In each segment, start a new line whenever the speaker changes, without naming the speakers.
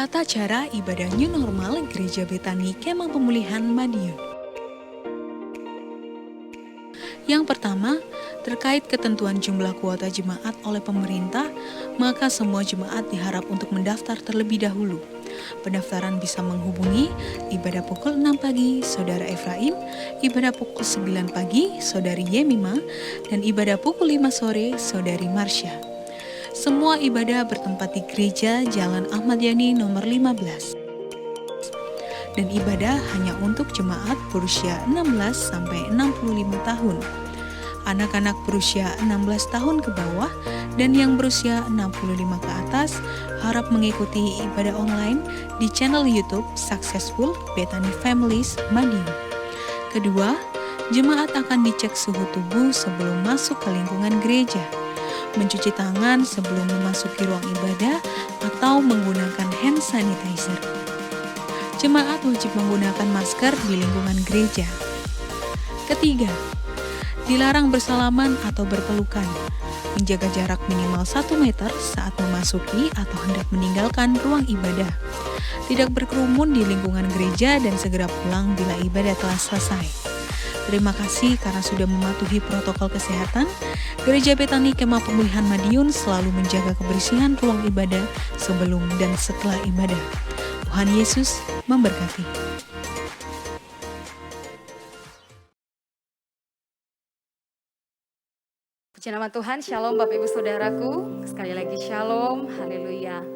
Tata cara ibadah new normal Gereja Betani Kemah Pemulihan Madiun. Yang pertama, terkait ketentuan jumlah kuota jemaat oleh pemerintah, maka semua jemaat diharap untuk mendaftar terlebih dahulu. Pendaftaran bisa menghubungi ibadah pukul 6 pagi, Saudara Efraim, ibadah pukul 9 pagi, Saudari Yemima, dan ibadah pukul 5 sore, Saudari Marsha. Semua ibadah bertempat di Gereja Jalan Ahmad Yani nomor 15. Dan ibadah hanya untuk jemaat berusia 16 sampai 65 tahun. Anak-anak berusia 16 tahun ke bawah dan yang berusia 65 ke atas harap mengikuti ibadah online di channel YouTube Successful Betani Families Madiun. Kedua, jemaat akan dicek suhu tubuh sebelum masuk ke lingkungan gereja, mencuci tangan sebelum memasuki ruang ibadah atau menggunakan hand sanitizer. Jemaat wajib menggunakan masker di lingkungan gereja. Ketiga, dilarang bersalaman atau berpelukan, menjaga jarak minimal 1 meter saat memasuki atau hendak meninggalkan ruang ibadah, tidak berkerumun di lingkungan gereja dan segera pulang bila ibadah telah selesai. Terima kasih karena sudah mematuhi protokol kesehatan. Gereja Betani Kemah Pemulihan Madiun selalu menjaga kebersihan ruang ibadah sebelum dan setelah ibadah. Tuhan Yesus memberkati.
Puji nama Tuhan, Shalom Bapak Ibu Saudaraku. Sekali lagi Shalom, haleluya.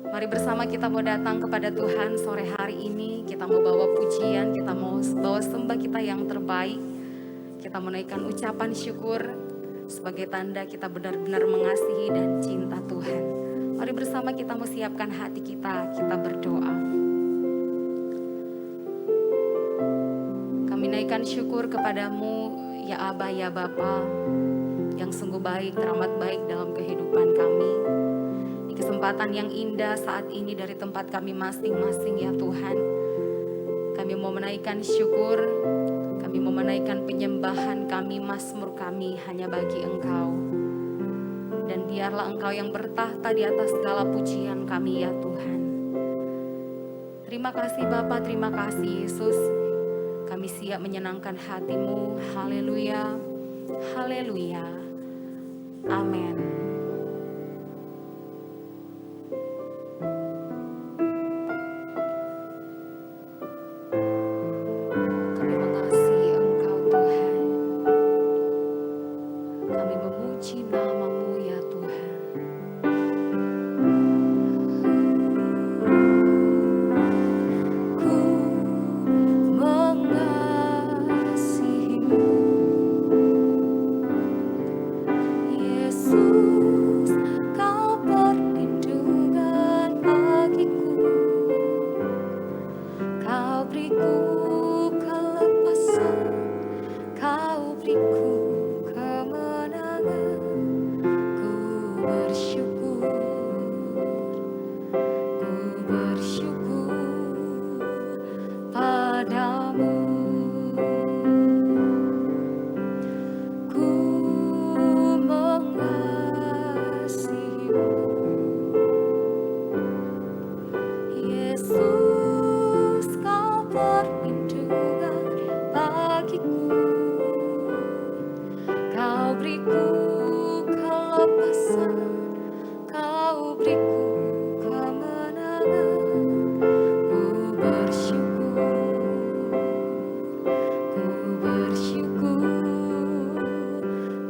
Mari bersama kita mau datang kepada Tuhan sore hari ini. Kita mau bawa pujian, kita mau bawa sembah kita yang terbaik. Kita menaikkan ucapan syukur sebagai tanda kita benar-benar mengasihi dan cinta Tuhan. Mari bersama kita mau siapkan hati kita berdoa. Kami naikkan syukur kepadamu, ya Aba, ya Bapa, yang sungguh baik, teramat baik dalam kehidupan kami. Di kesempatan yang indah saat ini dari tempat kami masing-masing ya Tuhan, kami mau menaikkan syukur, kami mau menaikkan penyembahan kami, mazmur kami hanya bagi Engkau. Dan biarlah Engkau yang bertahta di atas segala pujian kami ya Tuhan. Terima kasih Bapa, terima kasih Yesus. Kami siap menyenangkan hati-Mu. Haleluya, haleluya. Amin. Kami mengasihi Engkau Tuhan. Kami memuji nama-Mu ya Tuhan. Ku mengasihi-Mu, Yesus, Kau perlindungan bagiku. Kau beriku kelepasan, Kau beriku kemenangan. Ku bersyukur padamu. Ku mengasihi-Mu, Yesus, Kau perlindungan bagiku. Kau beriku kelepasan, Kau beriku kemenangan. Ku bersyukur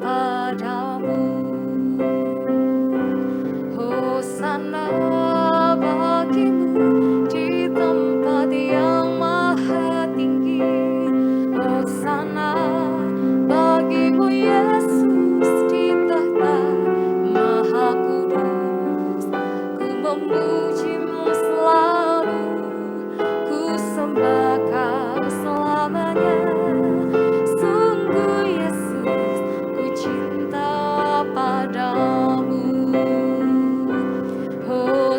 padamu. Hosana bagimu di tempat yang maha tinggi. Hosana bagimu Yesus di tahta maha kudus. Ku memuji-Mu selalu, ku sembah Kau selamanya. Sungguh Yesus, ku cinta padamu. Oh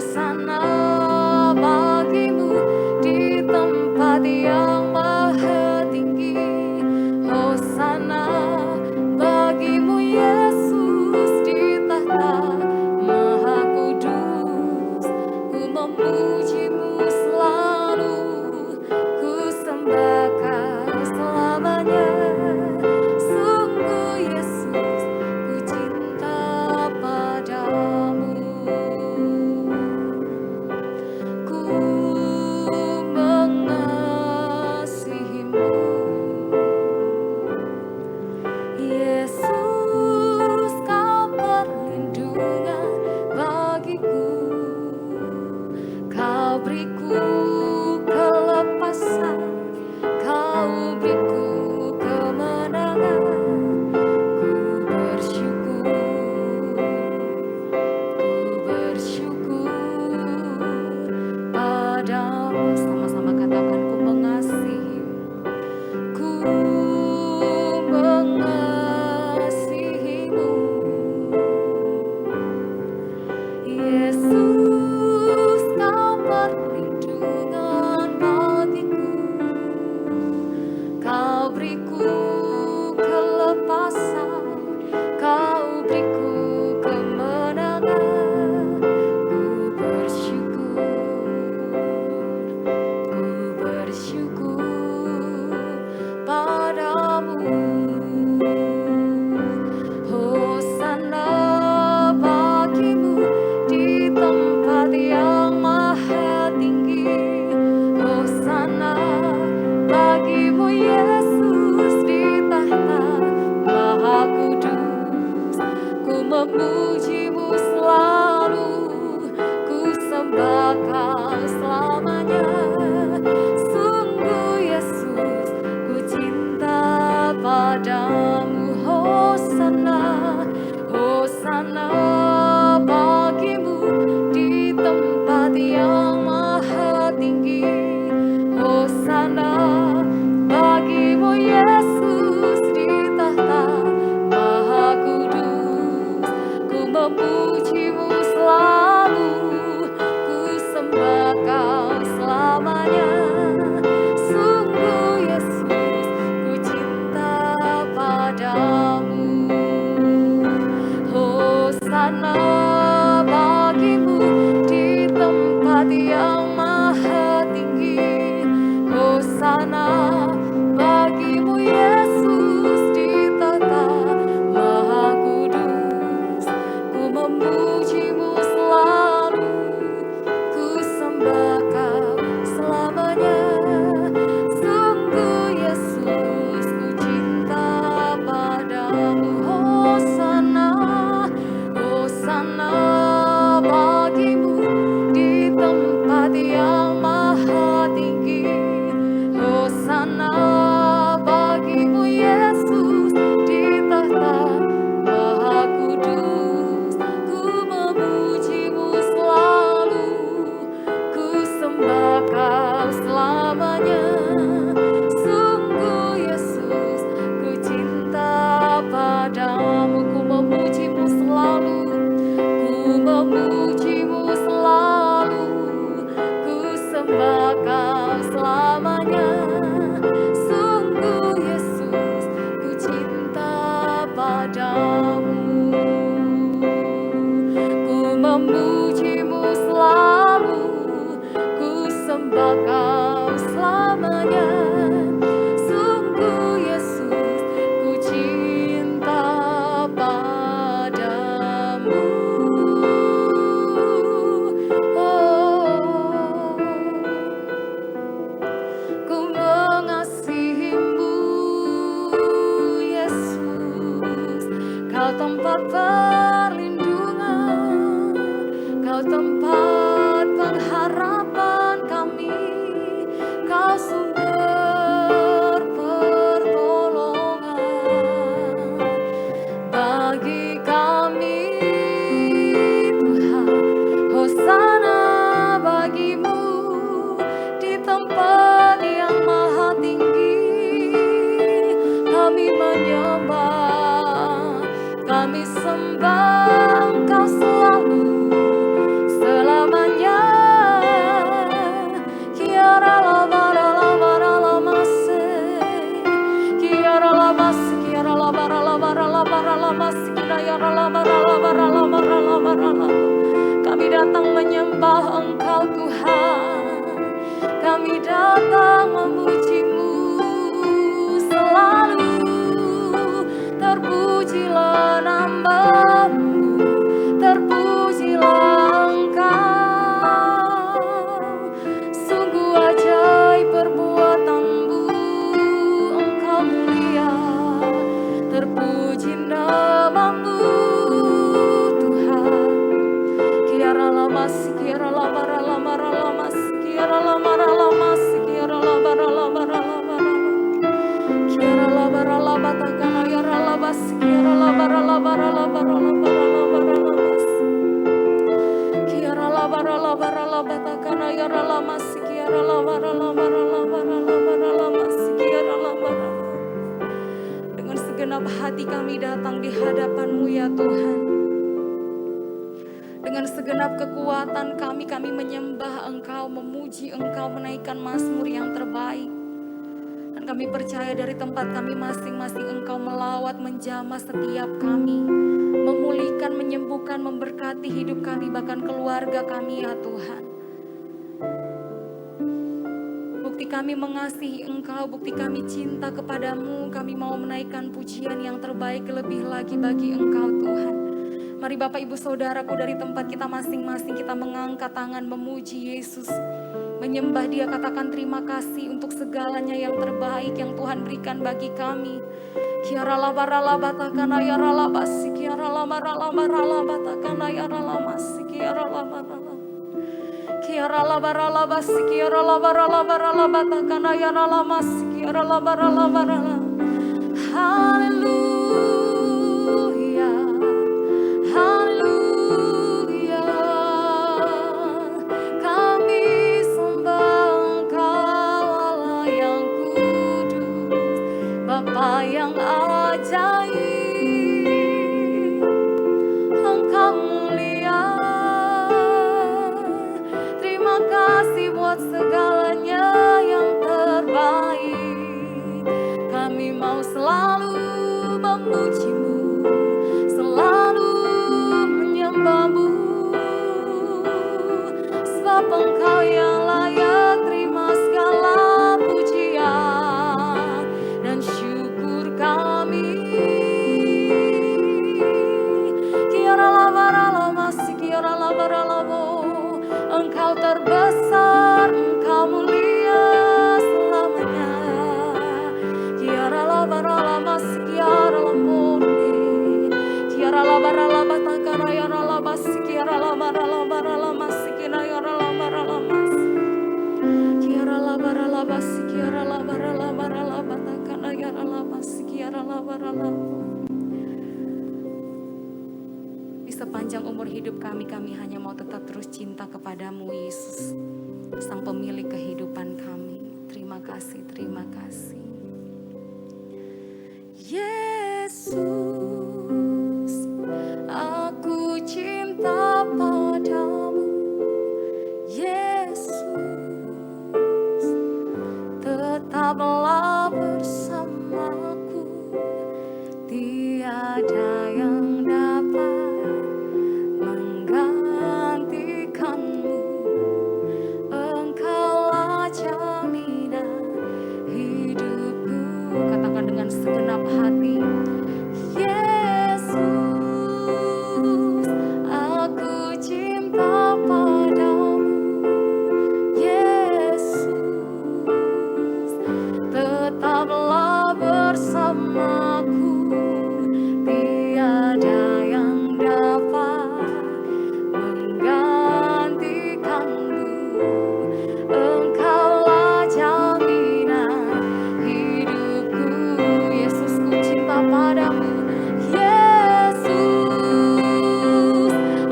memujimu selalu, ku sembah Kau selamanya. Sungguh Yesus, ku cinta padamu. Hosana, Hosana bagimu di tempat yang maha tinggi. Hosana bagimu Yesus di tahta maha kudus. Ku memujimu selalu, ku sembah Kau selamanya. Sungguh Yesus, ku cinta padamu. Ku memujimu selalu, ku memujimu selalu, ku sembah Kau selamanya. Sungguh Yesus, ku cinta padamu. Ku memujimu selalu, ku sembah Kau selamanya. Sungguh Yesus, ku cinta padamu. Oh, ku mengasihimu Yesus. Kau tempat perlindungan, Kau tempat pengharapan kami, Kau sumber pertolongan bagi kami Tuhan. Hosana bagimu di tempat yang maha tinggi. Kami menyembah, kami sembah Engkau selalu, selamanya. Kiara labara labara lamase, kiara labase, kiara labara labara labara lamase, kiara labara labara labara labara labara. Kami datang menyembah Engkau Tuhan, kami datang memujimu selalu. Terpujilah nama-Mu, terpujilah Engkau. Sungguh ajaib perbuatan-Mu, Engkau mulia. Terpuji nama-Mu Tuhan. Kiara lamas, kiara labara lamara lamas, kiara lamara lamas, kiara labara labara labara. Kiara labara labata kana yara labas, kiara labara labara labara labara labara lamas. Kiara labara labara labata kana yara lamas, kiara labara labara labara labara lamas, kiara labara. Dengan segenap hati kami datang di hadapan-Mu ya Tuhan. Dengan segenap kekuatan kami menyembah Engkau, memuji Engkau, menaikkan mazmur yang terbaik. Dan kami percaya dari tempat kami masing-masing Engkau melawat, menjamah setiap kami, memulihkan, menyembuhkan, memberkati hidup kami, bahkan keluarga kami ya Tuhan. Bukti kami mengasihi Engkau, bukti kami cinta kepadamu, kami mau menaikkan pujian yang terbaik lebih lagi bagi Engkau Tuhan. Mari Bapak Ibu Saudaraku, dari tempat kita masing-masing kita mengangkat tangan memuji Yesus, menyembah Dia, katakan terima kasih untuk segalanya yang terbaik yang Tuhan berikan bagi kami. Kiara labara labatakana yara labasi, kiara labara labara labatakana yara lamasi, kiara labara kiara labara labasi, kiara labara labara labatakana yara lamasi, kiara labara labara. Haleluya, haleluya. Kami sembah Engkau Allah yang kudus, Bapa yang ajaib, Engkau mulia. Terima kasih buat segalanya yang terbaik. Kami mau selalu Di sepanjang umur hidup kami hanya mau tetap terus cinta kepadamu, Yesus, Sang Pemilik kehidupan kami. Terima kasih, terima kasih. Yesus, aku cinta padamu. Yesus, tetaplah bersamaku. Tiada yang dapat menggantikanmu. Engkaulah jaminan hidupku. Katakan dengan segenap hati. Yesus, aku cinta padamu. Yesus, tetaplah bersamaku. Tiada yang dapat menggantikanmu. Engkaulah jaminan hidupku. Yesus, ku cinta padamu. Yesus,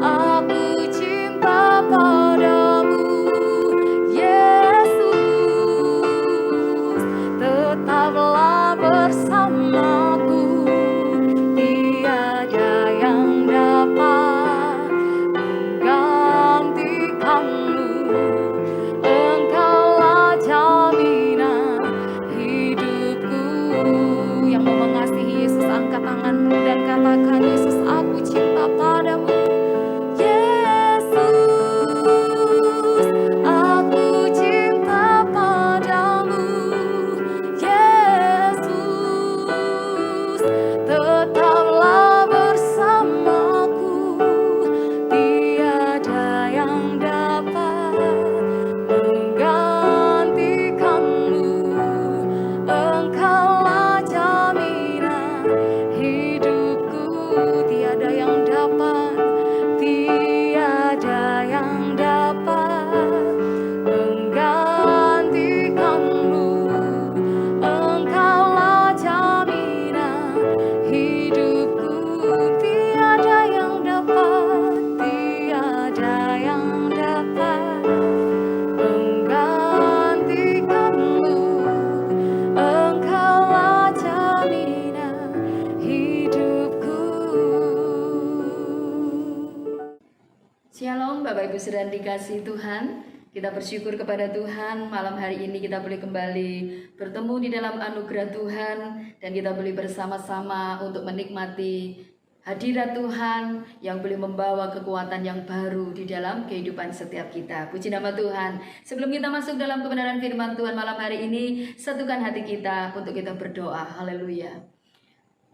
aku cinta padamu. Yesus, tetaplah bersamaku. Tiada yang dapat menggantikanmu. Engkaulah jaminan hidupku. Yang mau mengasihi Yesus, angkat tanganmu dan katakan, Yesus, aku cinta padamu. Yesus, aku cinta padamu. Yesus, tetaplah bersamaku. Tiada yang dapat menggantikanmu. Engkaulah jaminan hidupku. Tiada yang dapat, tiada yang dapat menggantikanmu. Engkaulah jaminan hidupku. Tiada yang dapat, tiada yang dapat menggantikanmu. Engkaulah jaminan hidupku.
Shalom Bapak Ibu Saudara dikasihi Tuhan. Kita bersyukur kepada Tuhan, malam hari ini kita boleh kembali bertemu di dalam anugerah Tuhan, dan kita boleh bersama-sama untuk menikmati hadirat Tuhan yang boleh membawa kekuatan yang baru di dalam kehidupan setiap kita. Puji nama Tuhan. Sebelum kita masuk dalam kebenaran firman Tuhan malam hari ini, satukan hati kita untuk kita berdoa. Haleluya.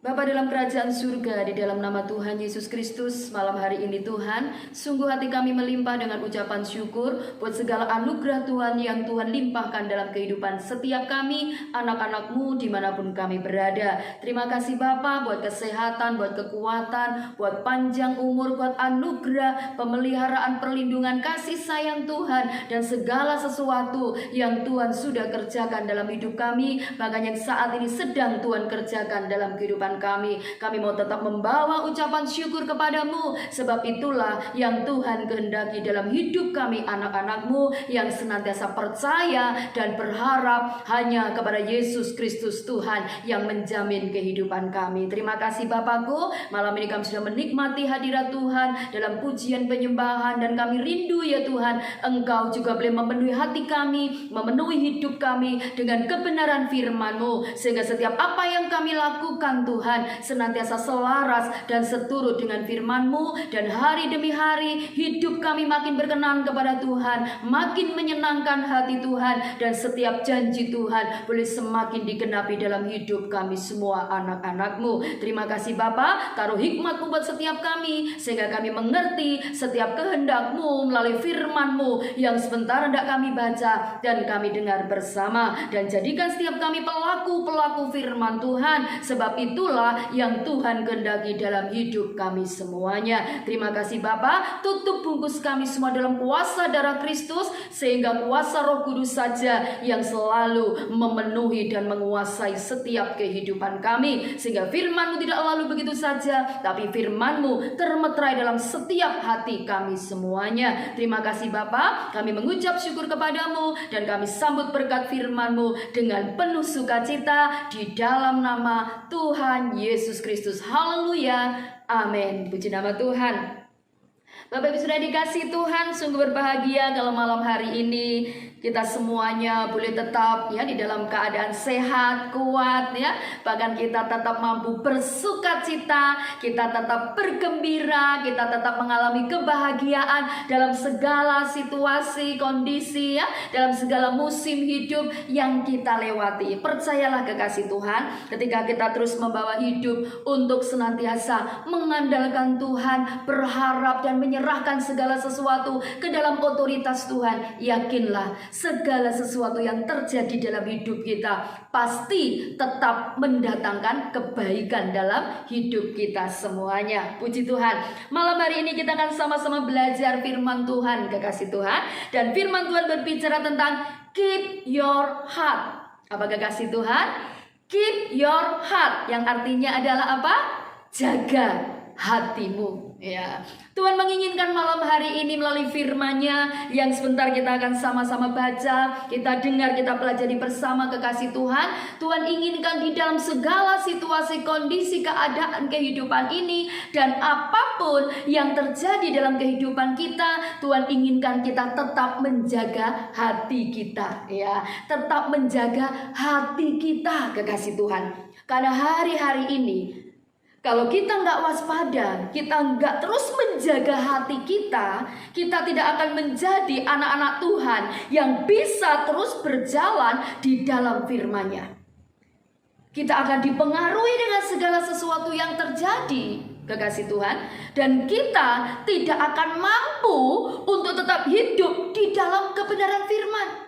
Bapa dalam kerajaan surga, di dalam nama Tuhan Yesus Kristus, malam hari ini Tuhan, sungguh hati kami melimpah dengan ucapan syukur buat segala anugerah Tuhan yang Tuhan limpahkan dalam kehidupan setiap kami, anak-anak-Mu dimanapun kami berada. Terima kasih Bapa buat kesehatan, buat kekuatan, buat panjang umur, buat anugerah, pemeliharaan, perlindungan, kasih sayang Tuhan, dan segala sesuatu yang Tuhan sudah kerjakan dalam hidup kami, bahkan yang saat ini sedang Tuhan kerjakan dalam kehidupan kami. Kami mau tetap membawa ucapan syukur kepadamu, sebab itulah yang Tuhan kehendaki dalam hidup kami, anak-anak-Mu yang senantiasa percaya dan berharap hanya kepada Yesus Kristus Tuhan yang menjamin kehidupan kami. Terima kasih Bapakku, malam ini kami sudah menikmati hadirat Tuhan dalam pujian penyembahan, dan kami rindu ya Tuhan, Engkau juga boleh memenuhi hati kami, memenuhi hidup kami dengan kebenaran firman-Mu, sehingga setiap apa yang kami lakukan Tuhan senantiasa selaras dan seturut dengan firman-Mu, dan hari demi hari hidup kami makin berkenan kepada Tuhan, makin menyenangkan hati Tuhan, dan setiap janji Tuhan boleh semakin digenapi dalam hidup kami semua anak-anak-Mu. Terima kasih Bapa, taruh hikmat-Mu buat setiap kami, sehingga kami mengerti setiap kehendak-Mu melalui firman-Mu yang sebentar hendak kami baca dan kami dengar bersama, dan jadikan setiap kami pelaku-pelaku firman Tuhan. Sebab itulah itulah yang Tuhan kehendaki dalam hidup kami semuanya. Terima kasih Bapa. Tutup bungkus kami semua dalam kuasa darah Kristus, sehingga kuasa Roh Kudus saja yang selalu memenuhi dan menguasai setiap kehidupan kami, sehingga firman-Mu tidak lalu begitu saja, tapi firman-Mu termeterai dalam setiap hati kami semuanya. Terima kasih Bapa. Kami mengucap syukur kepadamu dan kami sambut berkat firman-Mu dengan penuh sukacita di dalam nama Tuhan Yesus Kristus. Haleluya. Amin. Puji nama Tuhan. Bapak Ibu sudah dikasih Tuhan, sungguh berbahagia kalau malam hari ini kita semuanya boleh tetap ya di dalam keadaan sehat, kuat ya. Bahkan kita tetap mampu bersukacita, kita tetap bergembira, kita tetap mengalami kebahagiaan dalam segala situasi, kondisi ya, dalam segala musim hidup yang kita lewati. Percayalah kekasih Tuhan, ketika kita terus membawa hidup untuk senantiasa mengandalkan Tuhan, berharap dan menyerahkan segala sesuatu ke dalam otoritas Tuhan, yakinlah segala sesuatu yang terjadi dalam hidup kita pasti tetap mendatangkan kebaikan dalam hidup kita semuanya. Puji Tuhan. Malam hari ini kita akan sama-sama belajar firman Tuhan, kekasih Tuhan. Dan firman Tuhan berbicara tentang keep your heart. Apa kekasih Tuhan? Keep your heart, yang artinya adalah apa? Jaga hatimu. Ya, Tuhan menginginkan malam hari ini melalui firman-Nya yang sebentar kita akan sama-sama baca, kita dengar, kita pelajari bersama kekasih Tuhan. Tuhan inginkan di dalam segala situasi, kondisi, keadaan kehidupan ini dan apapun yang terjadi dalam kehidupan kita, Tuhan inginkan kita tetap menjaga hati kita, ya, tetap menjaga hati kita, kekasih Tuhan. Karena hari-hari ini kalau kita nggak waspada, kita nggak terus menjaga hati kita, kita tidak akan menjadi anak-anak Tuhan yang bisa terus berjalan di dalam firman-Nya. Kita akan dipengaruhi dengan segala sesuatu yang terjadi, kekasih Tuhan, dan kita tidak akan mampu untuk tetap hidup di dalam kebenaran firman.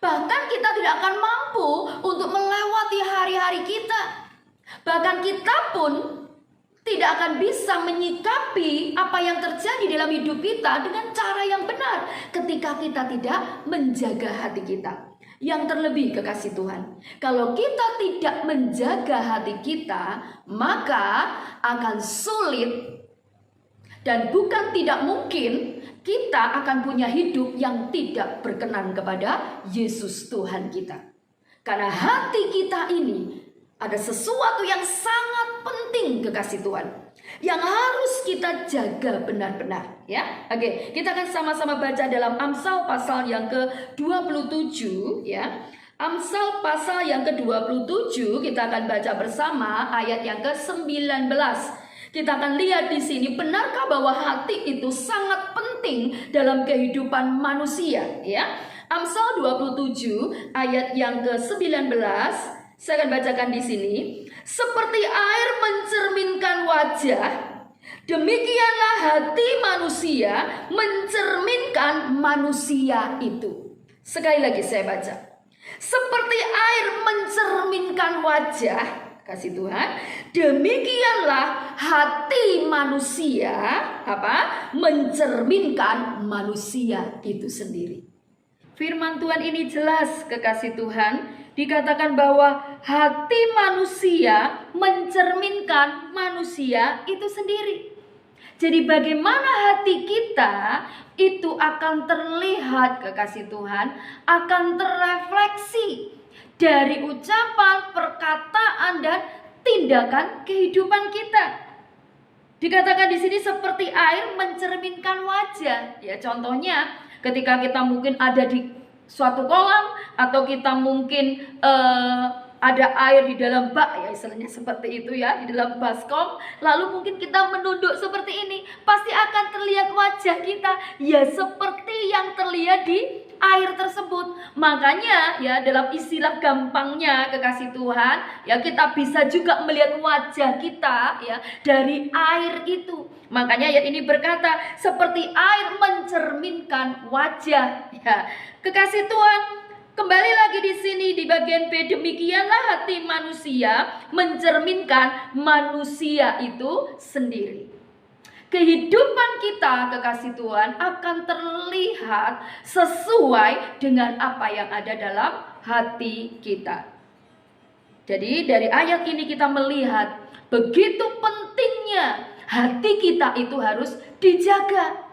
Bahkan kita tidak akan mampu untuk melewati hari-hari kita. Bahkan kita pun tidak akan bisa menyikapi apa yang terjadi dalam hidup kita dengan cara yang benar ketika kita tidak menjaga hati kita. Yang terlebih kekasih Tuhan, kalau kita tidak menjaga hati kita, maka akan sulit dan bukan tidak mungkin kita akan punya hidup yang tidak berkenan kepada Yesus Tuhan kita. Karena hati kita ini ada sesuatu yang sangat penting, kekasih Tuhan, yang harus kita jaga benar-benar, ya. Oke, kita akan sama-sama baca dalam Amsal pasal yang ke-27, ya. Amsal pasal yang ke-27 kita akan baca bersama ayat yang ke-19. Kita akan lihat di sini, benarkah bahwa hati itu sangat penting dalam kehidupan manusia, ya. Amsal 27 ayat yang ke-19. Saya akan bacakan di sini. Seperti air mencerminkan wajah, demikianlah hati manusia mencerminkan manusia itu. Sekali lagi saya baca. Seperti air mencerminkan wajah, kasih Tuhan, demikianlah hati manusia mencerminkan manusia itu sendiri. Firman Tuhan ini jelas, kekasih Tuhan. Dikatakan bahwa hati manusia mencerminkan manusia itu sendiri. Jadi bagaimana hati kita itu akan terlihat, kekasih Tuhan, akan terrefleksi dari ucapan, perkataan, dan tindakan kehidupan kita. Dikatakan di sini seperti air mencerminkan wajah. Ya, contohnya ketika kita mungkin ada di suatu kolam, atau kita mungkin ada air di dalam bak, ya istilahnya seperti itu ya, di dalam baskom, lalu mungkin kita menunduk seperti ini, pasti akan terlihat wajah kita ya seperti yang terlihat di air tersebut. Makanya ya dalam istilah gampangnya, kekasih Tuhan, ya kita bisa juga melihat wajah kita ya dari air itu. Makanya ayat ini berkata seperti air mencerminkan wajah, ya. Kekasih Tuhan, Kembali lagi di sini di bagian B, demikianlah hati manusia mencerminkan manusia itu sendiri. Kehidupan kita, kekasih Tuhan, akan terlihat sesuai dengan apa yang ada dalam hati kita. Jadi dari ayat ini kita melihat begitu pentingnya hati kita itu harus dijaga.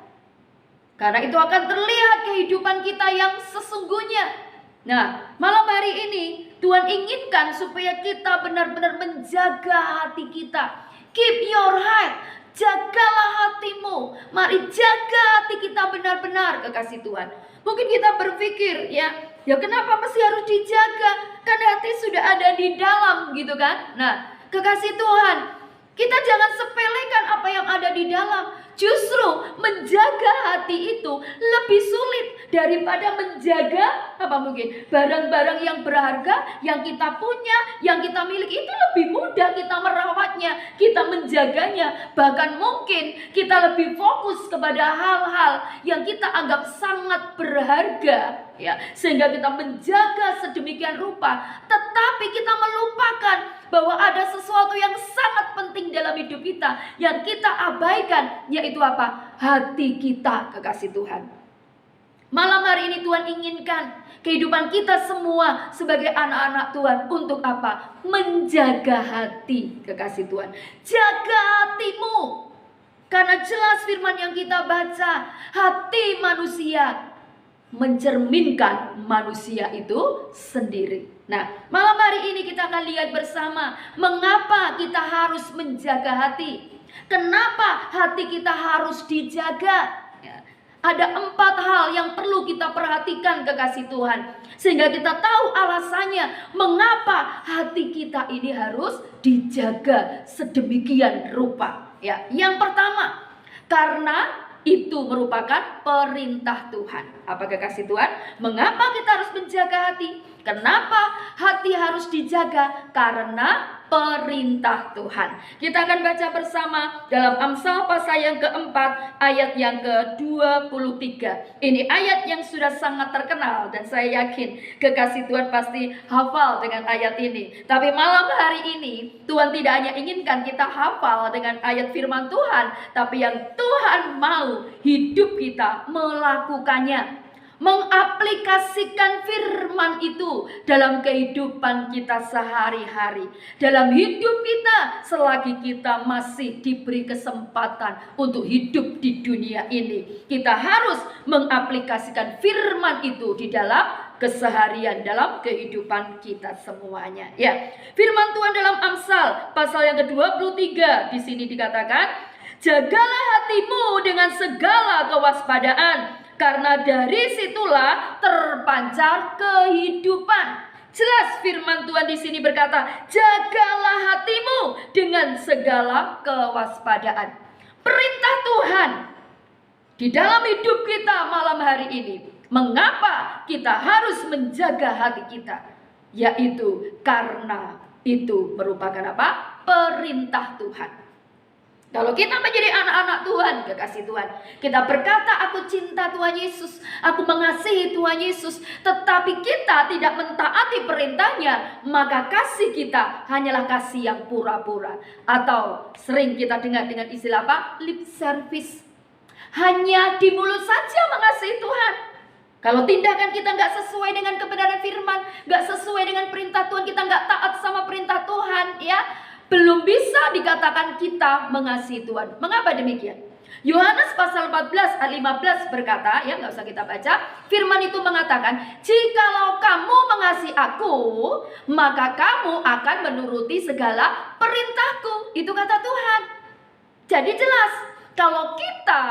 Karena itu akan terlihat kehidupan kita yang sesungguhnya. Nah, malam hari ini Tuhan inginkan supaya kita benar-benar menjaga hati kita. Keep your heart. Jagalah hatimu. Mari jaga hati kita benar-benar, kekasih Tuhan. Mungkin kita berpikir ya kenapa mesti harus dijaga? Kan hati sudah ada di dalam gitu kan. Nah, kekasih Tuhan, kita jangan sepelekan apa yang ada di dalam. Justru menjaga hati itu lebih sulit daripada menjaga barang-barang yang berharga yang kita punya, yang kita miliki. Itu lebih mudah kita merawatnya, kita menjaganya. Bahkan mungkin kita lebih fokus kepada hal-hal yang kita anggap sangat berharga, ya, sehingga kita menjaga sedemikian rupa, tetapi kita melupakan bahwa ada sesuatu yang sangat penting dalam hidup kita yang kita abaikan, yaitu apa? Hati kita, kekasih Tuhan. Malam hari ini Tuhan inginkan kehidupan kita semua sebagai anak-anak Tuhan untuk apa? Menjaga hati, kekasih Tuhan. Jaga hatimu. Karena jelas firman yang kita baca, hati manusia mencerminkan manusia itu sendiri. Nah, malam hari ini kita akan lihat bersama mengapa kita harus menjaga hati. Kenapa hati kita harus dijaga? Ya, ada 4 hal yang perlu kita perhatikan, kekasih Tuhan, sehingga kita tahu alasannya mengapa hati kita ini harus dijaga sedemikian rupa. Ya, yang pertama, karena itu merupakan perintah Tuhan. Apa kekasih Tuhan? Mengapa kita harus menjaga hati? Kenapa hati harus dijaga? Karena perintah Tuhan. Kita akan baca bersama dalam Amsal pasal yang keempat ayat yang ke-23. Ini ayat yang sudah sangat terkenal dan saya yakin kekasih Tuhan pasti hafal dengan ayat ini. Tapi malam hari ini Tuhan tidak hanya inginkan kita hafal dengan ayat firman Tuhan, tapi yang Tuhan mau hidup kita melakukannya, mengaplikasikan firman itu dalam kehidupan kita sehari-hari, dalam hidup kita selagi kita masih diberi kesempatan untuk hidup di dunia ini. Kita harus mengaplikasikan firman itu di dalam keseharian, dalam kehidupan kita semuanya. Ya, firman Tuhan dalam Amsal pasal yang ke-23 di sini dikatakan, jagalah hatimu dengan segala kewaspadaan, karena dari situlah terpancar kehidupan. Jelas firman Tuhan di sini berkata, jagalah hatimu dengan segala kewaspadaan. Perintah Tuhan di dalam hidup kita malam hari ini. Mengapa kita harus menjaga hati kita? Yaitu karena itu merupakan apa? Perintah Tuhan. Kalau kita menjadi anak-anak Tuhan, kekasih Tuhan, kita berkata, aku cinta Tuhan Yesus, aku mengasihi Tuhan Yesus, tetapi kita tidak mentaati perintahnya, maka kasih kita hanyalah kasih yang pura-pura. Atau sering kita dengar dengan istilah apa? Lip service. Hanya di mulut saja mengasihi Tuhan. Kalau tindakan kita nggak sesuai dengan kebenaran firman, nggak sesuai dengan perintah Tuhan, kita nggak taat sama perintah Tuhan, ya, belum bisa dikatakan kita mengasihi Tuhan. Mengapa demikian? Yohanes pasal 14 ayat 15 berkata, ya nggak usah kita baca, firman itu mengatakan, jikalau kamu mengasihi aku, maka kamu akan menuruti segala perintahku. Itu kata Tuhan. Jadi jelas, kalau kita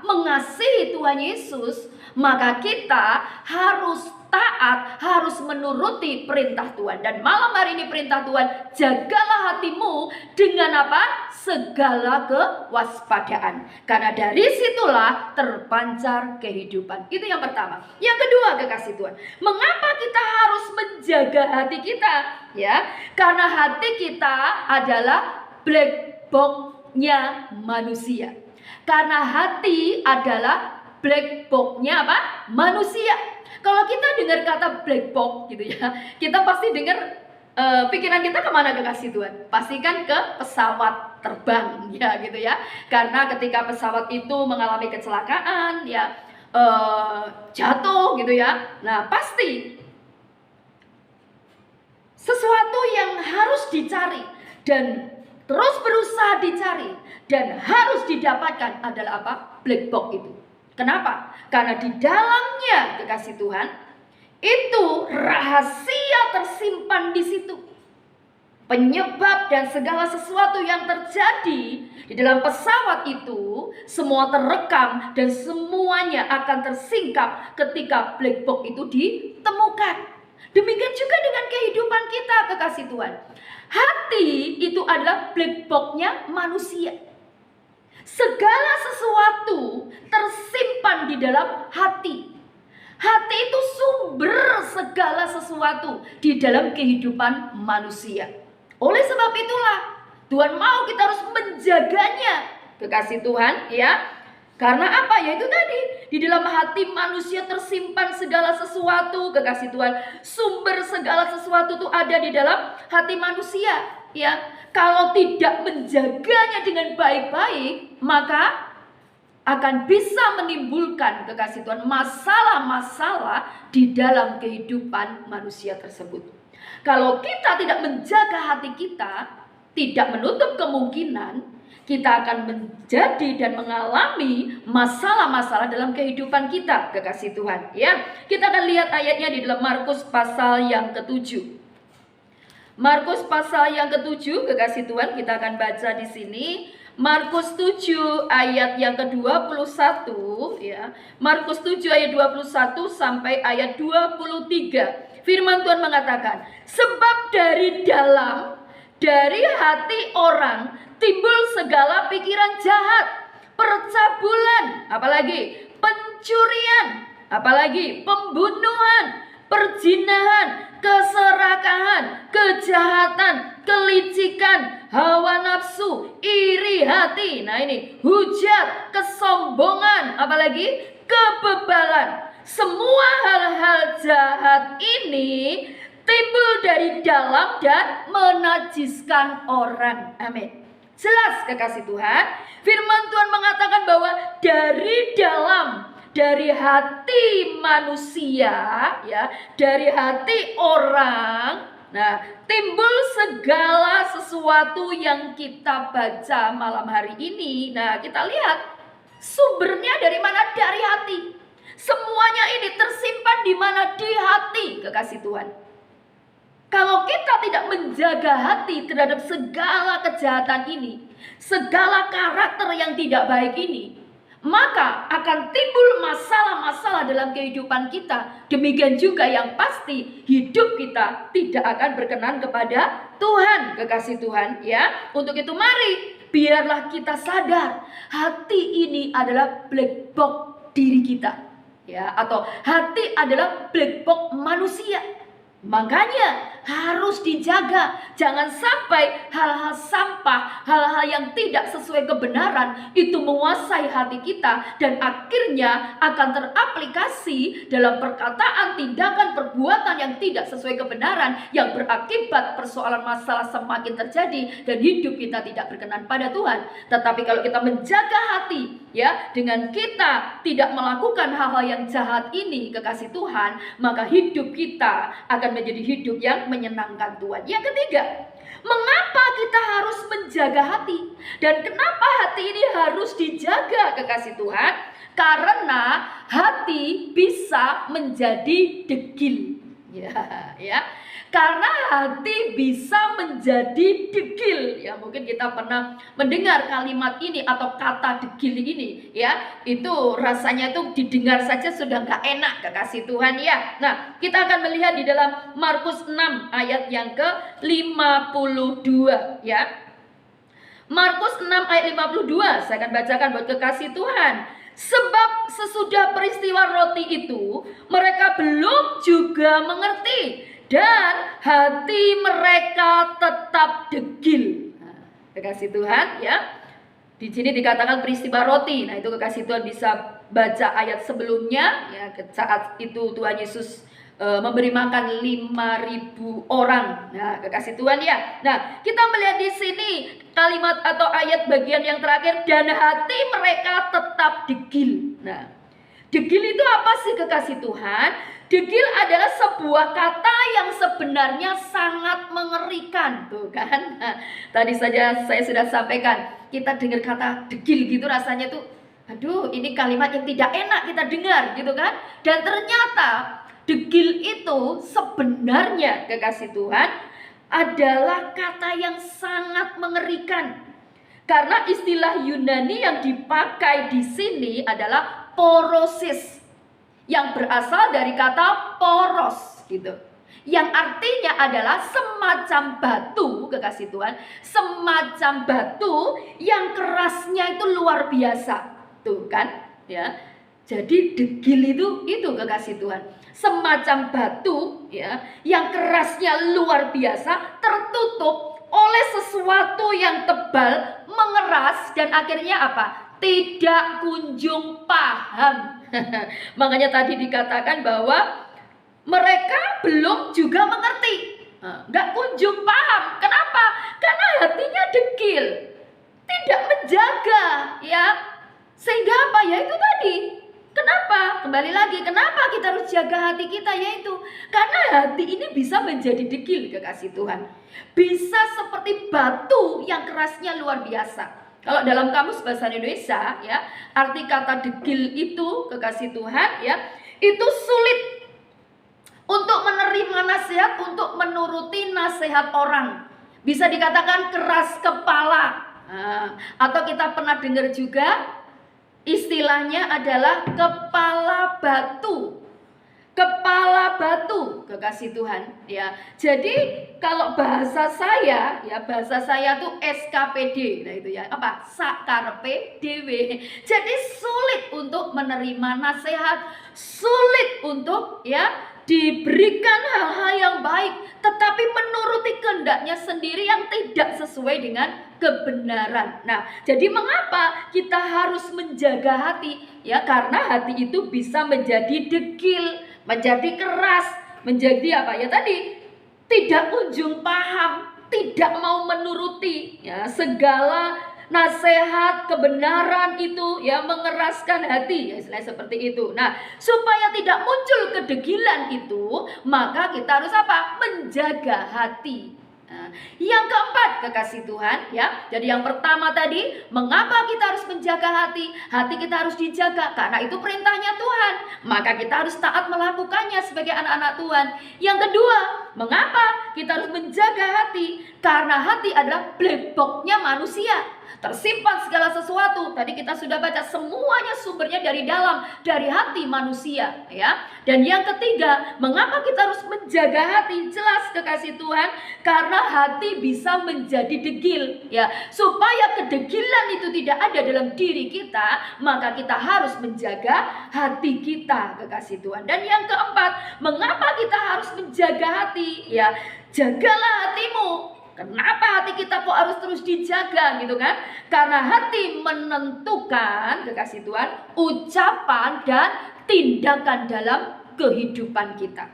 mengasihi Tuhan Yesus, maka kita harus taat, harus menuruti perintah Tuhan. Dan malam hari ini perintah Tuhan, jagalah hatimu dengan apa? Segala kewaspadaan. Karena dari situlah terpancar kehidupan. Itu yang pertama. Yang kedua, kekasih Tuhan, mengapa kita harus menjaga hati kita? Ya, karena hati kita adalah black box-nya manusia. Karena hati adalah black box-nya apa? Manusia. Kalau kita dengar kata black box gitu ya, kita pasti dengar pikiran kita kemana kekasih Tuhan? Pastikan ke pesawat terbang ya gitu ya. Karena ketika pesawat itu mengalami kecelakaan ya, jatuh gitu ya. Nah pasti sesuatu yang harus dicari dan terus berusaha dicari dan harus didapatkan adalah apa? Black box itu. Kenapa? Karena di dalamnya kekasih Tuhan itu rahasia tersimpan di situ. Penyebab dan segala sesuatu yang terjadi di dalam pesawat itu semua terekam dan semuanya akan tersingkap ketika black box itu ditemukan. Demikian juga dengan kehidupan kita kekasih Tuhan. Hati itu adalah black box-nya manusia. Segala sesuatu tersimpan di dalam hati. Hati itu sumber segala sesuatu di dalam kehidupan manusia. Oleh sebab itulah Tuhan mau kita harus menjaganya kekasih Tuhan ya. Karena apa? Yaitu tadi di dalam hati manusia tersimpan segala sesuatu kekasih Tuhan. Sumber segala sesuatu itu ada di dalam hati manusia ya. Kalau tidak menjaganya dengan baik-baik, maka akan bisa menimbulkan kekasih Tuhan masalah-masalah di dalam kehidupan manusia tersebut. Kalau kita tidak menjaga hati kita, tidak menutup kemungkinan kita akan menjadi dan mengalami masalah-masalah dalam kehidupan kita kekasih Tuhan ya. Kita akan lihat ayatnya di dalam Markus pasal yang ke-7. Markus pasal yang ke-7 kekasih Tuhan, kita akan baca di sini. Markus 7 ayat yang ke-21 ya. Markus 7 ayat 21 sampai ayat 23. Firman Tuhan mengatakan, sebab dari dalam, dari hati orang timbul segala pikiran jahat, percabulan, apalagi pencurian, apalagi pembunuhan, perzinahan, keserakahan, kejahatan, kelicikan, hawa nafsu, iri hati. Nah ini, hujat, kesombongan, apalagi kebebalan. Semua hal-hal jahat ini timbul dari dalam dan menajiskan orang. Amin. Jelas kekasih Tuhan, firman Tuhan mengatakan bahwa dari dalam, dari hati manusia ya, dari hati orang, nah timbul segala sesuatu yang kita baca malam hari ini. Nah kita lihat sumbernya dari mana? Dari hati. Semuanya ini tersimpan di mana? Di hati kekasih Tuhan. Kalau kita tidak menjaga hati terhadap segala kejahatan ini, segala karakter yang tidak baik ini, maka akan timbul masalah-masalah dalam kehidupan kita. Demikian juga yang pasti hidup kita tidak akan berkenan kepada Tuhan kekasih Tuhan ya. Untuk itu mari biarlah kita sadar hati ini adalah black box diri kita ya, atau hati adalah black box manusia. Makanya harus dijaga. Jangan sampai hal-hal sampah, hal-hal yang tidak sesuai kebenaran itu menguasai hati kita dan akhirnya akan teraplikasi dalam perkataan, tindakan, perbuatan yang tidak sesuai kebenaran, yang berakibat persoalan masalah semakin terjadi dan hidup kita tidak berkenan pada Tuhan. Tetapi kalau kita menjaga hati ya, dengan kita tidak melakukan hal-hal yang jahat ini kekasih Tuhan, maka hidup kita akan menjadi hidup yang menyenangkan Tuhan. Yang ketiga, mengapa kita harus menjaga hati? Dan kenapa hati ini harus dijaga kekasih Tuhan? Karena hati bisa menjadi degil. Ya. Karena hati bisa menjadi degil. Ya, mungkin kita pernah mendengar kalimat ini atau kata degil ini ya. Itu rasanya itu didengar saja sudah gak enak kekasih Tuhan ya. Nah, kita akan melihat di dalam Markus 6 ayat yang ke-52 ya. Markus 6 ayat 52 saya akan bacakan buat kekasih Tuhan. Sebab sesudah peristiwa roti itu mereka belum juga mengerti dan hati mereka tetap degil. Nah, kekasih Tuhan ya. Di sini dikatakan peristiwa roti. Nah, itu kekasih Tuhan bisa baca ayat sebelumnya ya, saat itu Tuhan Yesus memberi makan 5.000 orang. Nah, kekasih Tuhan ya. Nah, kita melihat di sini kalimat atau ayat bagian yang terakhir, dan hati mereka tetap degil. Nah, degil itu apa sih kekasih Tuhan? Degil adalah sebuah kata yang sebenarnya sangat mengerikan, tuh kan? Nah, tadi saja saya sudah sampaikan, kita dengar kata degil gitu rasanya tuh, aduh, ini kalimat yang tidak enak kita dengar gitu kan? Dan ternyata degil itu sebenarnya kekasih Tuhan adalah kata yang sangat mengerikan. Karena istilah Yunani yang dipakai di sini adalah porosis, yang berasal dari kata poros gitu. Yang artinya adalah semacam batu, kekasih Tuhan, semacam batu yang kerasnya itu luar biasa. Tuh kan, ya. Jadi degil itu kekasih Tuhan, semacam batu ya yang kerasnya luar biasa, tertutup oleh sesuatu yang tebal, mengeras, dan akhirnya apa? Tidak kunjung paham. Makanya tadi dikatakan bahwa mereka belum juga mengerti, nggak kunjung paham. Kenapa? Karena hatinya degil, tidak menjaga ya. Sehingga apa ya, itu tadi. Kenapa? Kembali lagi, kenapa kita harus jaga hati kita? Yaitu karena hati ini bisa menjadi degil, kekasih Tuhan. Bisa seperti batu yang kerasnya luar biasa. Kalau dalam kamus bahasa Indonesia ya, arti kata degil itu, kekasih Tuhan ya, itu sulit untuk menerima nasihat, untuk menuruti nasihat orang. Bisa dikatakan keras kepala. Atau kita pernah dengar juga istilahnya adalah kepala batu. Kepala batu, kekasih Tuhan ya. Jadi kalau bahasa saya ya, bahasa saya tuh SKPD. Nah itu ya, apa? Sakarepe dewe. Jadi sulit untuk menerima nasihat, sulit untuk ya diberikan hal-hal yang baik, tetapi menuruti kehendaknya sendiri yang tidak sesuai dengan kebenaran. Nah, jadi mengapa kita harus menjaga hati? Ya, karena hati itu bisa menjadi degil, menjadi keras, menjadi apa ya tadi? Tidak kunjung paham, tidak mau menuruti ya segala nasihat kebenaran itu ya, mengeraskan hati ya, istilahnya seperti itu. Nah, supaya tidak muncul kedegilan itu, maka kita harus apa? Menjaga hati. Nah, yang keempat, kekasih Tuhan ya. Jadi yang pertama tadi, mengapa kita harus menjaga hati? Hati kita harus dijaga karena itu perintahnya Tuhan. Maka kita harus taat melakukannya sebagai anak-anak Tuhan. Yang kedua, mengapa kita harus menjaga hati? Karena hati adalah black box-nya manusia. Tersimpan segala sesuatu. Tadi kita sudah baca, semuanya sumbernya dari dalam, dari hati manusia ya. Dan yang ketiga, mengapa kita harus menjaga hati? Jelas kekasih Tuhan, karena hati bisa menjadi degil ya. Supaya kedegilan itu tidak ada dalam diri kita, maka kita harus menjaga hati kita, kekasih Tuhan. Dan yang keempat, mengapa kita harus menjaga hati ya? Jagalah hatimu. Kenapa hati kita kok harus terus dijaga gitu kan? Karena hati menentukan, kekasih Tuhan, ucapan dan tindakan dalam kehidupan kita.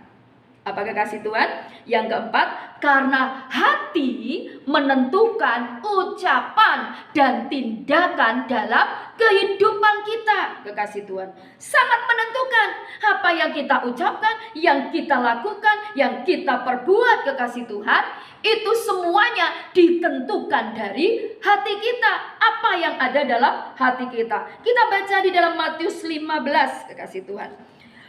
Apa kekasih Tuhan? Yang keempat, karena hati menentukan ucapan dan tindakan dalam kehidupan kita, kekasih Tuhan. Sangat menentukan apa yang kita ucapkan, yang kita lakukan, yang kita perbuat, kekasih Tuhan. Itu semuanya ditentukan dari hati kita. Apa yang ada dalam hati kita. Kita baca di dalam Matius 15, kekasih Tuhan.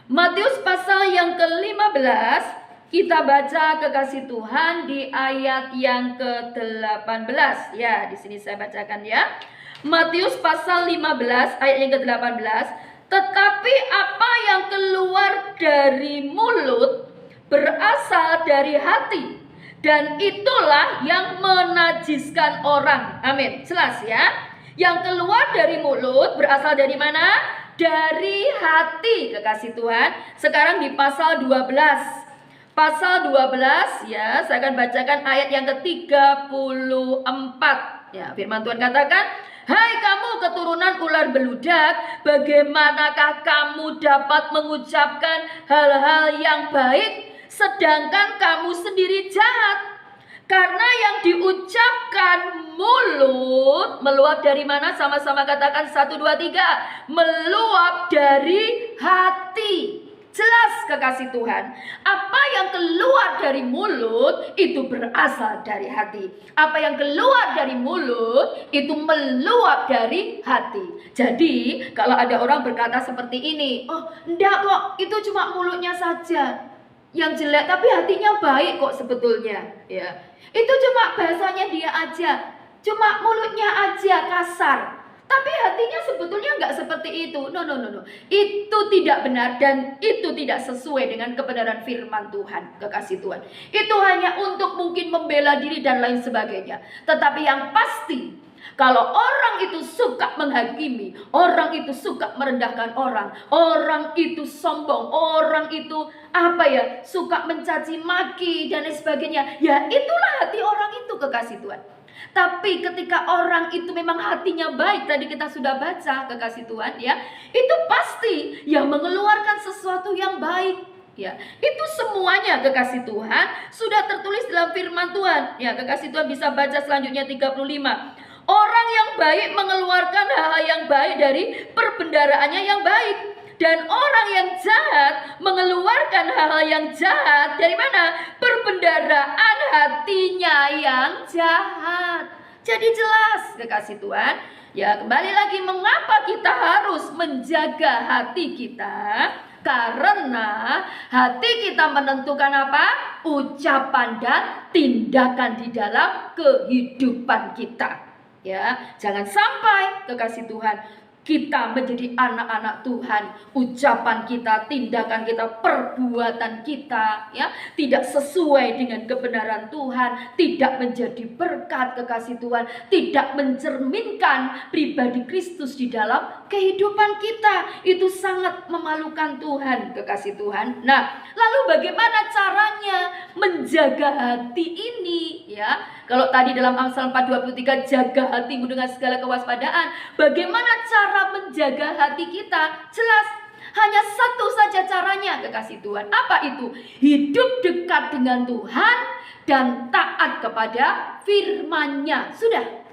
Matius pasal yang ke-15, kita baca kekasih Tuhan di ayat yang ke-18. Ya, di sini saya bacakan ya. Matius pasal 15 ayat yang ke-18. Tetapi apa yang keluar dari mulut berasal dari hati, dan itulah yang menajiskan orang. Amin. Jelas ya. Yang keluar dari mulut berasal dari mana? Dari hati, kekasih Tuhan. Sekarang di pasal 12. Pasal 12 ya, saya akan bacakan ayat yang ke-34. Ya, firman Tuhan katakan, Hai kamu keturunan ular beludak, bagaimanakah kamu dapat mengucapkan hal-hal yang baik sedangkan kamu sendiri jahat? Karena yang diucapkan mulut meluap dari mana? Sama-sama katakan 1, 2, 3. Meluap dari hati. Jelas kekasih Tuhan, apa yang keluar dari mulut itu berasal dari hati. Apa yang keluar dari mulut itu meluap dari hati. Jadi kalau ada orang berkata seperti ini, oh enggak kok, itu cuma mulutnya saja yang jelek, tapi hatinya baik kok sebetulnya, ya. Itu cuma bahasanya dia aja, cuma mulutnya aja kasar, tapi hatinya sebetulnya nggak seperti itu. No. Itu tidak benar dan itu tidak sesuai dengan kebenaran firman Tuhan, kekasih Tuhan. Itu hanya untuk mungkin membela diri dan lain sebagainya. Tetapi yang pasti, kalau orang itu suka menghakimi, orang itu suka merendahkan orang itu sombong, orang itu suka mencaci maki dan lain sebagainya, ya itulah hati orang itu, kekasih Tuhan. Tapi ketika orang itu memang hatinya baik, tadi kita sudah baca, kekasih Tuhan, ya, itu pasti yang mengeluarkan sesuatu yang baik. Ya, itu semuanya, kekasih Tuhan, sudah tertulis dalam firman Tuhan. Ya, kekasih Tuhan bisa baca selanjutnya 35. Orang yang baik mengeluarkan hal-hal yang baik dari perbendaraannya yang baik. Dan orang yang jahat mengeluarkan hal-hal yang jahat dari mana? Perbendaraan hatinya yang jahat. Jadi jelas, kekasih Tuhan. Ya, kembali lagi, mengapa kita harus menjaga hati kita? Karena hati kita menentukan apa? Ucapan dan tindakan di dalam kehidupan kita. Ya, jangan sampai, kekasih Tuhan, kita menjadi anak-anak Tuhan, ucapan kita, tindakan kita, perbuatan kita, ya, tidak sesuai dengan kebenaran Tuhan, tidak menjadi berkat, kekasih Tuhan, tidak mencerminkan pribadi Kristus di dalam kehidupan kita. Itu sangat memalukan Tuhan, kekasih Tuhan. Nah, lalu bagaimana caranya menjaga hati ini, ya? Kalau tadi dalam Amsal 4:23, jaga hatimu dengan segala kewaspadaan. Bagaimana cara menjaga hati kita? Jelas, hanya satu saja caranya, kekasih Tuhan. Apa itu? Hidup dekat dengan Tuhan dan taat kepada firman-Nya. Sudah.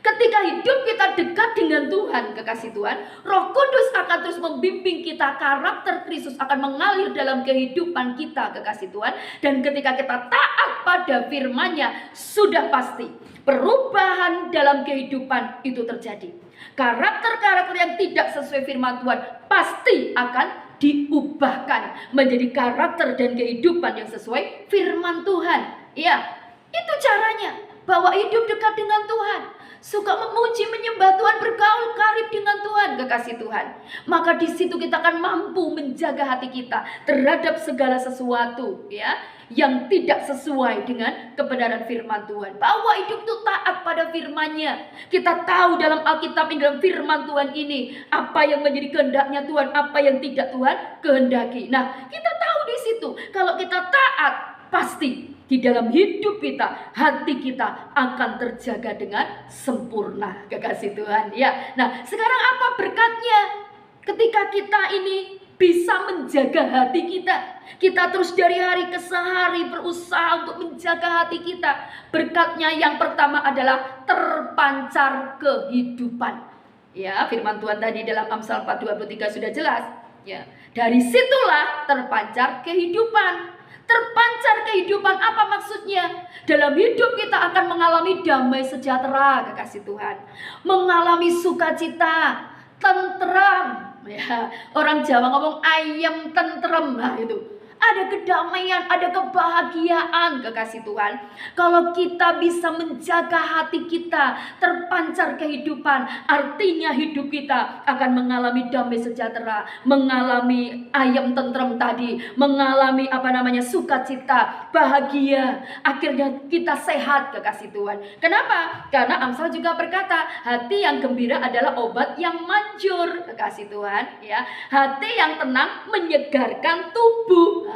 Ketika hidup kita dekat dengan Tuhan, kekasih Tuhan, Roh Kudus akan terus membimbing kita, karakter Kristus akan mengalir dalam kehidupan kita, kekasih Tuhan. Dan ketika kita taat pada firman-Nya, sudah pasti perubahan dalam kehidupan itu terjadi. Karakter-karakter yang tidak sesuai firman Tuhan pasti akan diubahkan menjadi karakter dan kehidupan yang sesuai firman Tuhan. Ya, itu caranya, bahwa hidup dekat dengan Tuhan, suka memuji, menyembah Tuhan, bergaul karib dengan Tuhan, kekasih Tuhan. Maka di situ kita akan mampu menjaga hati kita terhadap segala sesuatu, ya, yang tidak sesuai dengan kebenaran firman Tuhan. Bahwa hidup itu taat pada firman-Nya. Kita tahu dalam Alkitab ini, dalam firman Tuhan ini, apa yang menjadi kehendaknya Tuhan, apa yang tidak Tuhan kehendaki. Nah, kita tahu di situ, kalau kita taat, pasti di dalam hidup kita, hati kita akan terjaga dengan sempurna, kekasih Tuhan. Ya, nah sekarang apa berkatnya? Ketika kita ini bisa menjaga hati kita, kita terus dari hari ke hari berusaha untuk menjaga hati kita. Berkatnya yang pertama adalah terpancar kehidupan. Ya, firman Tuhan tadi dalam Amsal 4:23 sudah jelas. Ya, dari situlah terpancar kehidupan. Terpancar kehidupan, apa maksudnya? Dalam hidup kita akan mengalami damai sejahtera, kekasih Tuhan. Mengalami sukacita, tentram. Ya, orang Jawa ngomong ayam tentrem. Nah, itu. Ada kedamaian, ada kebahagiaan, kekasih Tuhan. Kalau kita bisa menjaga hati kita, terpancar kehidupan, artinya hidup kita akan mengalami damai sejahtera, mengalami ayam tentrem tadi, mengalami sukacita, bahagia. Akhirnya kita sehat, kekasih Tuhan. Kenapa? Karena Amsal juga berkata, hati yang gembira adalah obat yang manjur, kekasih Tuhan. Ya, hati yang tenang menyegarkan tubuh.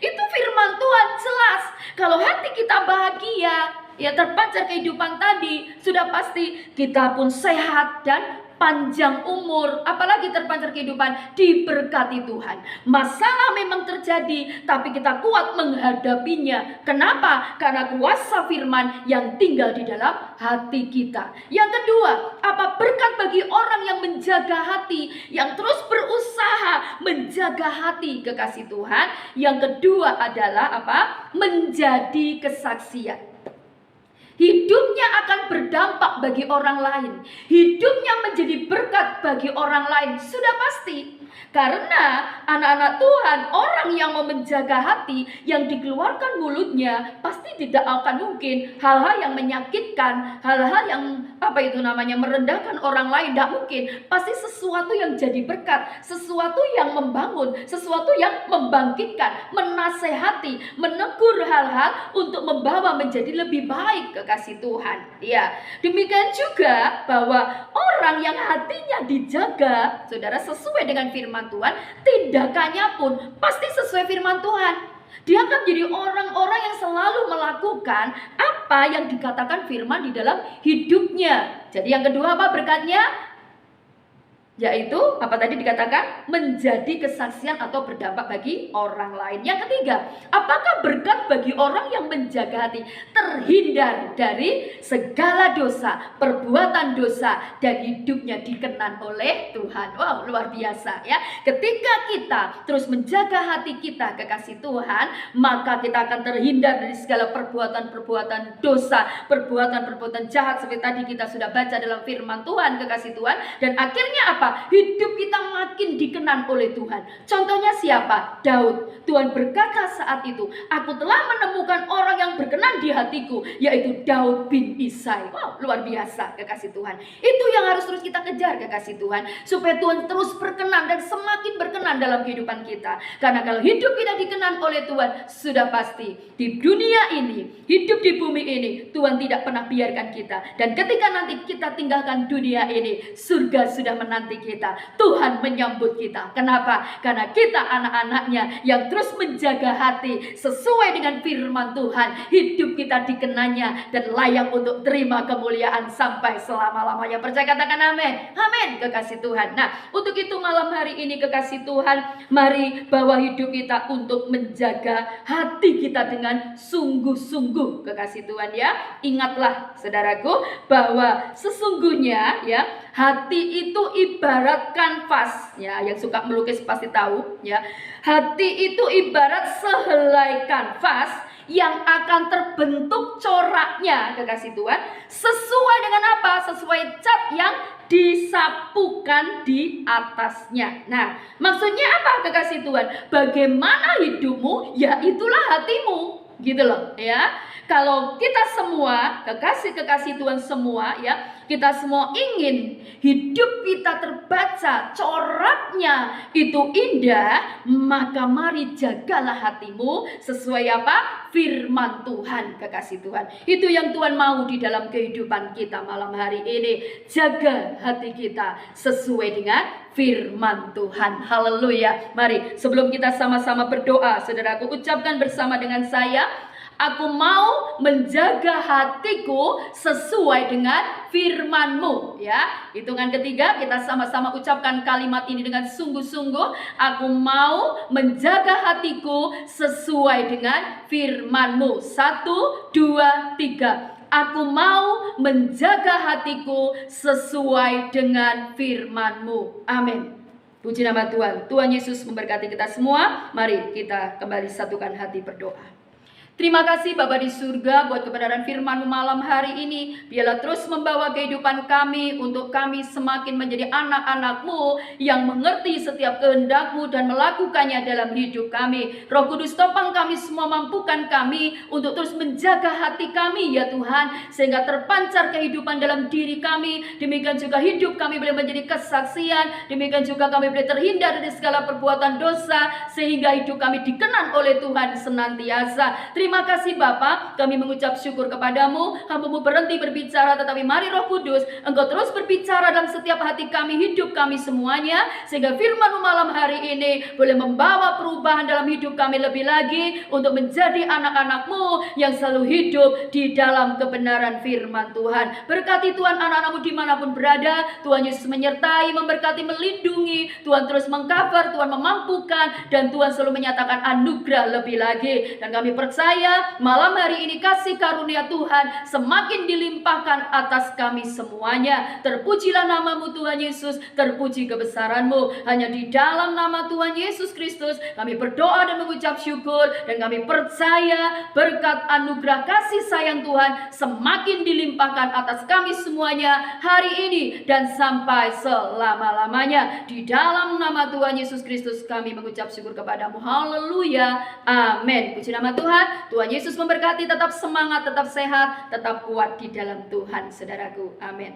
Itu firman Tuhan jelas. Kalau hati kita bahagia, ya terpancar kehidupan tadi, sudah pasti kita pun sehat dan panjang umur, apalagi terpancar kehidupan diberkati Tuhan. Masalah memang terjadi, tapi kita kuat menghadapinya. Kenapa? Karena kuasa firman yang tinggal di dalam hati kita. Yang kedua, apa berkat bagi orang yang menjaga hati, yang terus berusaha menjaga hati, kekasih Tuhan. Yang kedua adalah apa? Menjadi kesaksian. Hidupnya akan berdampak bagi orang lain. Hidupnya menjadi berkat bagi orang lain. Sudah pasti. Karena anak-anak Tuhan, orang yang mau menjaga hati, yang dikeluarkan mulutnya, pasti tidak akan mungkin hal-hal yang menyakitkan, hal-hal yang merendahkan orang lain. Tidak mungkin. Pasti sesuatu yang jadi berkat, sesuatu yang membangun, sesuatu yang membangkitkan, menasehati, menegur hal-hal untuk membawa menjadi lebih baik, kekasih Tuhan. Ya, demikian juga bahwa orang yang hatinya dijaga, saudara, sesuai dengan firman Tuhan, tindakannya pun pasti sesuai firman Tuhan. Dia akan menjadi orang-orang yang selalu melakukan apa yang dikatakan firman di dalam hidupnya. Jadi yang kedua apa berkatnya? Yaitu apa tadi dikatakan? Menjadi kesaksian atau berdampak bagi orang lain. Yang ketiga, apakah berkat bagi orang yang menjaga hati? Terhindar dari segala dosa, perbuatan dosa, dan hidupnya dikenan oleh Tuhan. Wow, luar biasa ya. Ketika kita terus menjaga hati kita, kekasih Tuhan, maka kita akan terhindar dari segala perbuatan-perbuatan dosa, perbuatan-perbuatan jahat seperti tadi kita sudah baca dalam firman Tuhan, kekasih Tuhan. Dan akhirnya apa? Hidup kita makin dikenan oleh Tuhan. Contohnya siapa? Daud. Tuhan berkata saat itu, aku telah menemukan orang yang berkenan di hatiku, yaitu Daud bin Isai. Wow, luar biasa, kekasih Tuhan. Itu yang harus terus kita kejar, kekasih Tuhan, supaya Tuhan terus berkenan dan semakin berkenan dalam kehidupan kita. Karena kalau hidup kita dikenan oleh Tuhan, sudah pasti di dunia ini, hidup di bumi ini, Tuhan tidak pernah biarkan kita. Dan ketika nanti kita tinggalkan dunia ini, surga sudah menanti kita. Tuhan menyambut kita. Kenapa? Karena kita anak-anaknya yang terus menjaga hati sesuai dengan firman Tuhan. Hidup kita dikenanya dan layak untuk terima kemuliaan sampai selama-lamanya. Percaya katakan amin. Amin, kekasih Tuhan. Nah, untuk itu malam hari ini, kekasih Tuhan, mari bawa hidup kita untuk menjaga hati kita dengan sungguh-sungguh, kekasih Tuhan ya. Ingatlah saudaraku bahwa sesungguhnya ya, hati itu ibarat kanvas ya, yang suka melukis pasti tahu ya. Hati itu ibarat sehelai kanvas yang akan terbentuk coraknya, kekasih Tuhan, sesuai dengan apa? Sesuai cat yang disapukan di atasnya. Nah, maksudnya apa, kekasih Tuhan? Bagaimana hidupmu, ya itulah hatimu. Gitu loh ya. Kalau kita semua, kekasih-kekasih Tuhan semua ya, kita semua ingin hidup kita terbaca coraknya itu indah, maka mari jagalah hatimu sesuai apa? Firman Tuhan, kekasih Tuhan. Itu yang Tuhan mau di dalam kehidupan kita malam hari ini. Jaga hati kita sesuai dengan firman Tuhan. Haleluya. Mari sebelum kita sama-sama berdoa, saudaraku, ucapkan bersama dengan saya. Aku mau menjaga hatiku sesuai dengan firman-Mu ya. Hitungan ketiga kita sama-sama ucapkan kalimat ini dengan sungguh-sungguh. Aku mau menjaga hatiku sesuai dengan firman-Mu. 1, 2, 3. Aku mau menjaga hatiku sesuai dengan firman-Mu. Amin. Puji nama Tuhan. Tuhan Yesus memberkati kita semua. Mari kita kembali satukan hati berdoa. Terima kasih Bapa di surga buat kebenaran firman-Mu malam hari ini. Biarlah terus membawa kehidupan kami untuk kami semakin menjadi anak-anak-Mu yang mengerti setiap kehendak-Mu dan melakukannya dalam hidup kami. Roh Kudus topang kami semua, mampukan kami untuk terus menjaga hati kami ya Tuhan, sehingga terpancar kehidupan dalam diri kami. Demikian juga hidup kami boleh menjadi kesaksian. Demikian juga kami boleh terhindar dari segala perbuatan dosa, sehingga hidup kami dikenan oleh Tuhan senantiasa. terima kasih Bapa, kami mengucap syukur kepadamu. Hamba-Mu berhenti berbicara, tetapi mari Roh Kudus, Engkau terus berbicara dalam setiap hati kami, hidup kami semuanya, sehingga firman-Mu malam hari ini boleh membawa perubahan dalam hidup kami lebih lagi, untuk menjadi anak-anak-Mu yang selalu hidup di dalam kebenaran firman Tuhan. Berkati Tuhan anak-anak-Mu dimanapun berada. Tuhan Yesus menyertai, memberkati, melindungi. Tuhan terus mengcover, Tuhan memampukan, dan Tuhan selalu menyatakan anugerah lebih lagi. Dan kami percaya malam hari ini kasih karunia Tuhan semakin dilimpahkan atas kami semuanya. Terpujilah nama-Mu Tuhan Yesus, terpuji kebesaran-Mu. Hanya di dalam nama Tuhan Yesus Kristus kami berdoa dan mengucap syukur, dan kami percaya berkat anugerah kasih sayang Tuhan semakin dilimpahkan atas kami semuanya hari ini dan sampai selama-lamanya. Di dalam nama Tuhan Yesus Kristus kami mengucap syukur kepadamu. Haleluya. Amin. Puji nama Tuhan. Tuhan Yesus memberkati. Tetap semangat, tetap sehat, tetap kuat di dalam Tuhan, saudaraku. Amin.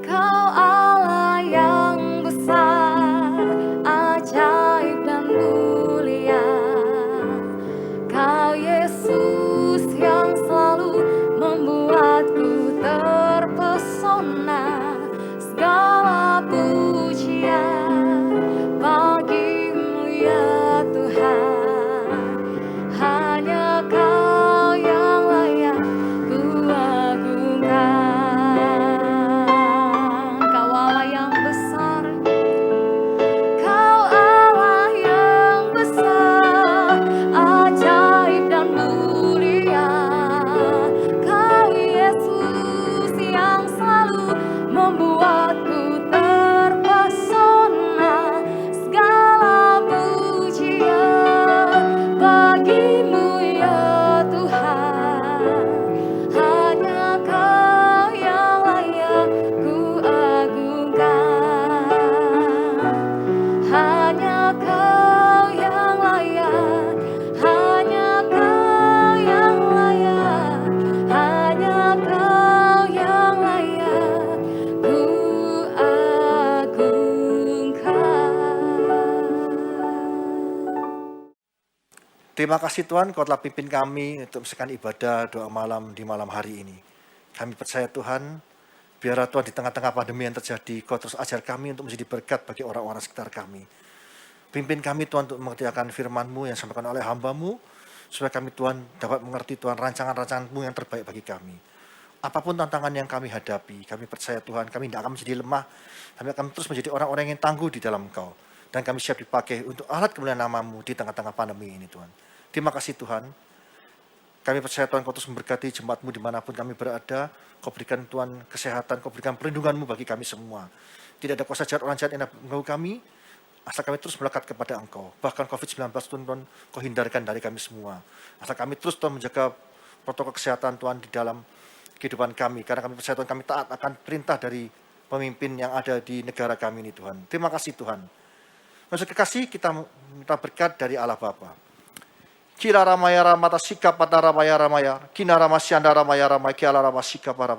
Kau Allah yang besar, ajaib dan mulia. Kau Yesus yang selalu membuatku terpesona. Segala pujian bagimu ya Tuhan. Hanya Kau yang layak ku agungkan. Kau Allah yang besar, Kau Allah yang besar, ajaib dan mulia. Kau Yesus yang selalu membuatku terpesona. Segala pujian bagimu ya Tuhan. Hanya Kau yang layak ku agungkan. Hanya Kau yang layak, hanya Kau yang layak, hanya Kau yang layak ku agungkan.
Terima kasih Tuhan, Kau telah pimpin kami untuk melaksanakan ibadah doa malam di malam hari ini. Kami percaya Tuhan, biarlah Tuhan di tengah-tengah pandemi yang terjadi, Kau terus ajar kami untuk menjadi berkat bagi orang-orang sekitar kami. Pimpin kami Tuhan untuk mengerjakan firman-Mu yang disampaikan oleh hamba-Mu, supaya kami Tuhan dapat mengerti Tuhan rancangan-rancangan-Mu yang terbaik bagi kami. Apapun tantangan yang kami hadapi, kami percaya Tuhan, kami tidak akan menjadi lemah, kami akan terus menjadi orang-orang yang tangguh di dalam Engkau. Dan kami siap dipakai untuk alat kemuliaan nama-Mu di tengah-tengah pandemi ini Tuhan. Terima kasih Tuhan. Kami percaya Tuhan Kau terus memberkati jemaat-Mu dimanapun kami berada. Kau berikan Tuhan kesehatan, Kau berikan perlindungan-Mu bagi kami semua. Tidak ada kuasa jahat orang jahat yang mengganggu kami, asal kami terus melekat kepada Engkau. Bahkan COVID-19 Tuhan Kau hindarkan dari kami semua. Asal kami terus Tuhan menjaga protokol kesehatan Tuhan di dalam kehidupan kami. Karena kami percaya Tuhan kami taat akan perintah dari pemimpin yang ada di negara kami ini Tuhan. Terima kasih Tuhan. Maksud kekasih kita minta berkat dari Allah Bapa. Kila ramaya ramata sika pada ramaya ramaya, kina ramasyanda ramaya ramaya, kiala ramasika para.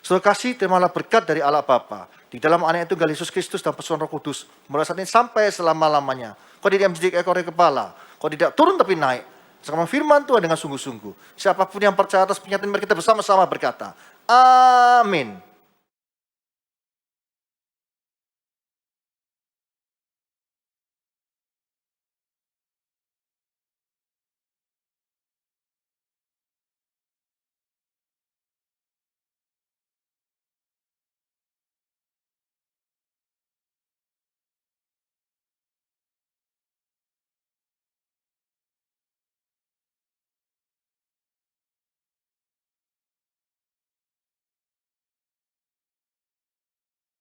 Saudara kasih, terimalah berkat dari Allah Bapa di dalam anak itu Yesus Kristus dan persekutuan Roh Kudus mulai saat ini sampai selama-lamanya. Kau tidak menjadi ekor kepala, kau tidak turun tapi naik. Sekarang firman Tuhan dengan sungguh-sungguh. Siapapun yang percaya atas pernyataan kita bersama-sama berkata, Amin.